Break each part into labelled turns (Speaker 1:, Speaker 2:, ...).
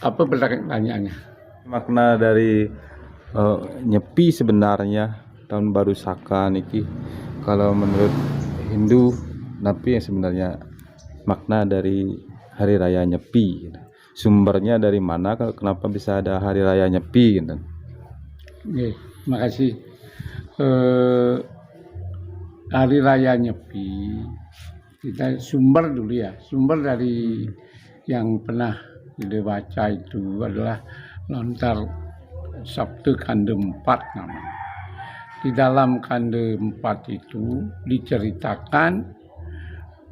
Speaker 1: Apa pertanyaannya?
Speaker 2: Makna dari Nyepi sebenarnya tahun baru Saka niki kalau menurut Hindu, tapi yang sebenarnya makna dari hari raya Nyepi, sumbernya dari mana, kenapa bisa ada hari raya Nyepi gitu.
Speaker 1: Oke, makasih. Hari raya Nyepi kita sumber dulu ya, sumber dari yang pernah kita baca itu adalah Lontar Sabtu Kande 4 namanya. Di dalam Kande 4 itu diceritakan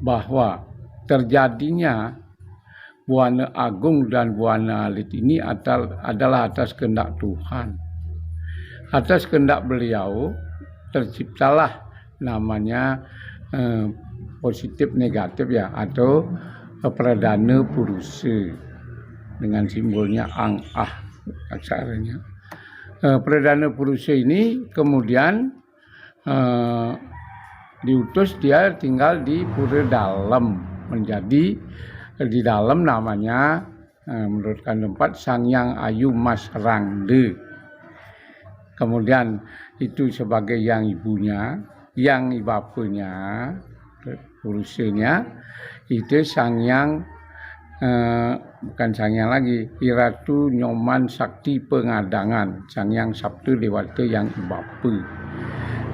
Speaker 1: bahwa terjadinya Buana Agung dan Buana Alit ini adalah atas kehendak Tuhan. Atas kehendak beliau terciptalah namanya positif negatif ya, atau pradana purusa dengan simbolnya ang-ah aksaranya. Pradana purusa ini kemudian diutus, dia tinggal di pura dalam, menjadi di dalam namanya menurut Kande 4 Sangyang Ayu Mas Rangde. Kemudian itu sebagai yang ibunya, yang bapaknya, purusanya itu Sangyang bukan Sangyang lagi, Iratu Nyoman Sakti Pengadangan, Sangyang Sabtu Dewata yang ibapa.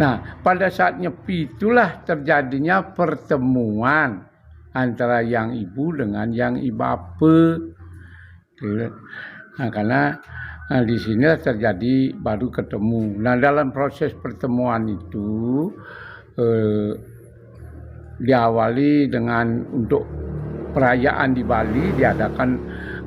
Speaker 1: Nah, pada saat Nyepi itulah terjadinya pertemuan antara yang ibu dengan yang ibapa. Nah, karena di sini terjadi baru ketemu. Nah, dalam proses pertemuan itu diawali dengan untuk perayaan di Bali diadakan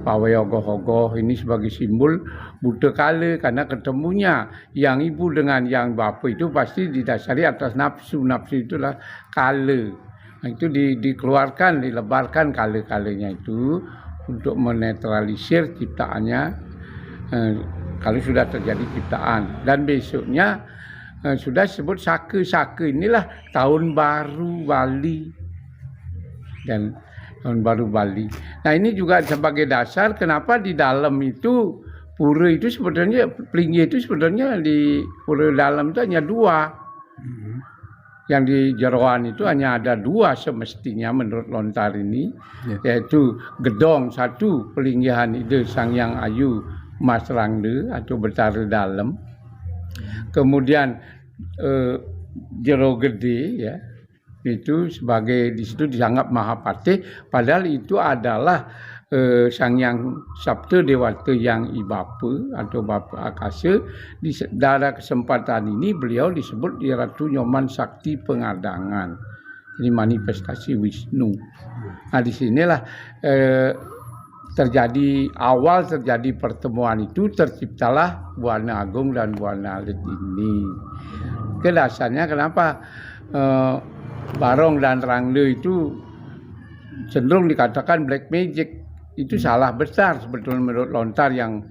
Speaker 1: Paweogoh-ogoh ini sebagai simbol Buddha kala, karena ketemunya yang ibu dengan yang bapa itu pasti didasari atas nafsu. Nafsu itulah kala. Nah, itu dikeluarkan, dilebarkan kala-kalanya itu untuk menetralisir ciptaannya kalau sudah terjadi ciptaan. Dan besoknya sudah disebut Saka inilah tahun baru Bali. Dan tahun baru Bali. Nah, ini juga sebagai dasar kenapa di dalam itu pura itu sebenarnya, Plinggi itu sebenarnya di pura dalam itu hanya 2. Yang di Jeroan itu hanya ada 2 semestinya menurut Lontar ini, yaitu Gedong 1 Pelinggihan Ide Sangyang Ayu Mas Rangde atau Betara Dalam. Kemudian Jero Gede ya, itu sebagai di situ dianggap Mahapatih, padahal itu adalah Sangyang Sabtu Dewata yang ibapa atau Bapa Akasa. Di dalam kesempatan ini beliau disebut di Ratu Nyoman Sakti Pengadangan, ini manifestasi Wisnu. Nah, di sinilah awal terjadi pertemuan itu, terciptalah Buana Agung dan Buana Alit ini. Dasarnya kenapa Barong dan Rangde itu cenderung dikatakan black magic, itu salah besar sebetulnya menurut Lontar yang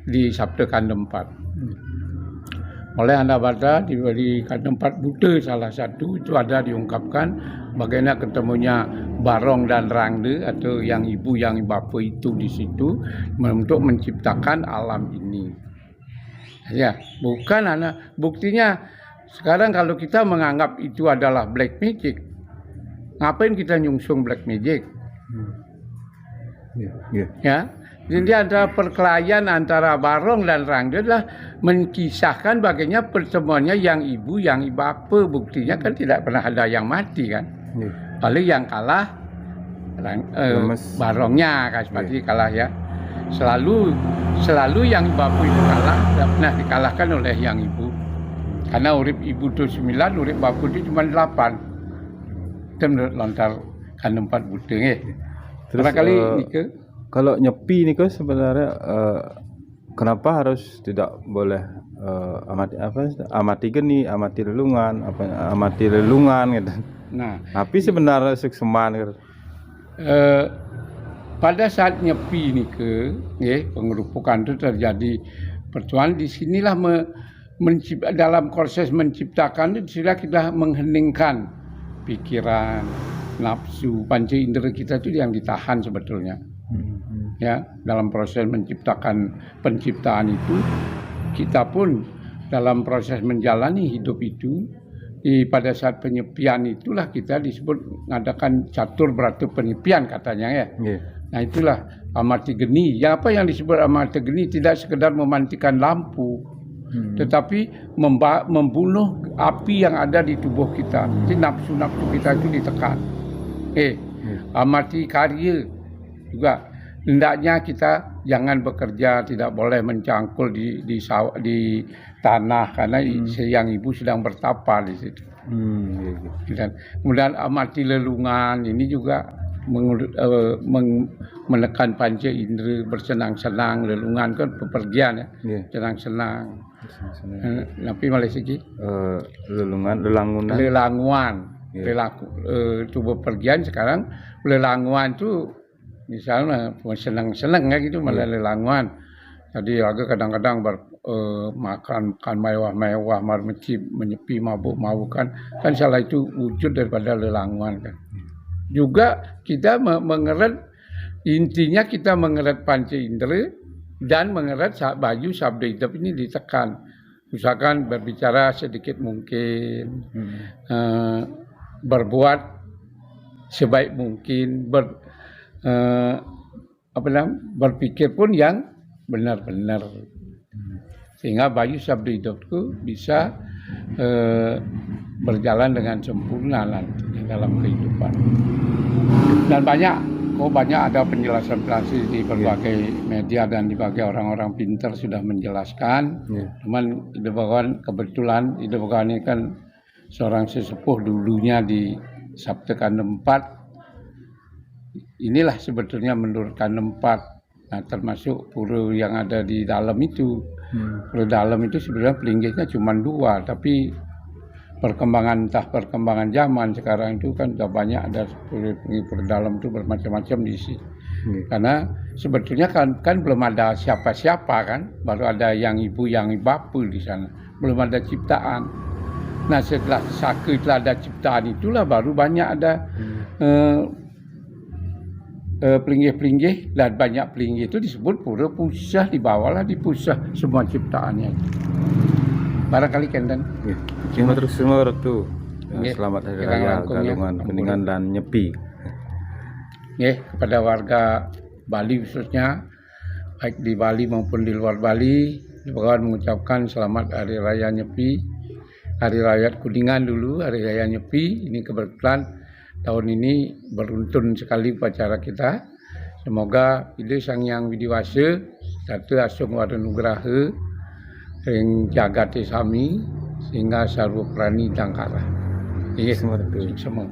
Speaker 1: di Sabtu Kande 4. Oleh Anda baca di Kande 4 Buddha salah satu itu ada diungkapkan bagaimana ketemunya Barong dan Rangde atau yang ibu yang bapa itu di situ untuk menciptakan alam ini. Ya, bukan anak buktinya. Sekarang kalau kita menganggap itu adalah black magic, ngapain kita nyungsung black magic? Ya, jadi ada perkelahian antara Barong dan Rangde adalah menkisahkan bagaimana pertemuannya yang ibu yang bapa. Buktinya kan tidak pernah ada yang mati kan. Paling yang kalah Barongnya kan, seperti kalah ya. Selalu yang bapa itu kalah, tidak pernah dikalahkan oleh yang ibu. Karena urip ibu itu 9, urip bapa itu cuma 8. Itu menurut Lontar Kande 4 Buddha ya. Terus kali
Speaker 2: kalau Nyepi ini kan sebenarnya kenapa harus tidak boleh amati geni, amati lelungan gitu.
Speaker 1: Nah,
Speaker 2: tapi sebenarnya sekseman gitu.
Speaker 1: Pada saat Nyepi ini pengerupukan itu terjadi pertuan, di sinilah dalam proses menciptakan itu disinilah kita mengheningkan pikiran, nafsu, panca indera kita itu yang ditahan sebetulnya. Ya, dalam proses menciptakan penciptaan itu, kita pun dalam proses menjalani hidup itu, pada saat penyepian itulah kita disebut mengadakan catur beratu penyepian katanya ya.
Speaker 2: Yeah.
Speaker 1: Nah itulah amati geni. Ya, apa yang disebut amati geni tidak sekedar memantikan lampu, tetapi membunuh api yang ada di tubuh kita. Jadi nafsu-nafsu kita itu ditekan. Amati karya juga. Hendaknya kita jangan bekerja, tidak boleh mencangkul di tanah karena siang ibu sedang bertapa di situ. Dan kemudian amati lelungan, ini juga menekan panca indera, bersenang-senang. Lelungan kan bepergian ya, senang-senang. Tapi Malaysia lelanguan, itu bepergian. Sekarang lelanguan itu misalnya senang-senang ya gitu, malah lelanguan. Jadi agak kadang-kadang makan mewah-mewah, menyepi, mabuk-mabukan, kan salah itu wujud daripada lelanguan kan. Juga kita mengeret, intinya kita mengeret panca indera dan mengeret baju sabda hidup ini ditekan. Misalkan berbicara sedikit mungkin, berbuat sebaik mungkin, berpikir pun yang benar-benar, sehingga baju sabda hidupku bisa berjalan dengan sempurna nanti dalam kehidupan. Dan banyak ada penjelasan di berbagai media dan di berbagai orang-orang pintar sudah menjelaskan. Cuman Ida Bagawan kebetulan Ida Bagawan ini kan seorang sesepuh dulunya di Sabta Kandem 4. Inilah sebetulnya menurut Kandem 4. Nah, termasuk pura yang ada di dalam itu. Pura dalam itu sebenarnya pelinggihnya cuma 2, tapi perkembangan zaman sekarang itu kan sudah banyak, ada pura dalam itu bermacam-macam diisi. Karena sebetulnya kan belum ada siapa-siapa kan, baru ada yang ibu yang bapu di sana, belum ada ciptaan. Nah setelah ada ciptaan itulah baru banyak ada pelinggih-pelinggih, dan banyak pelinggih itu disebut pura pusah, dibawalah di pusah semua ciptaannya. Barangkali Kenden.
Speaker 2: Terima kasih semua Ratu. Selamat Hari Raya Galungan Kuningan dan Nyepi.
Speaker 1: Kepada warga Bali khususnya, baik di Bali maupun di luar Bali, Bagawan mengucapkan selamat Hari Raya Nyepi, Hari Raya Kuningan dulu, Hari Raya Nyepi. Ini kebetulan tahun ini beruntun sekali upacara kita. Semoga Ida Sang Hyang Widiwasa, Datu Asung Wadanugraha, yang jagati sami sehingga sarwa prani dangkara.
Speaker 2: Semua.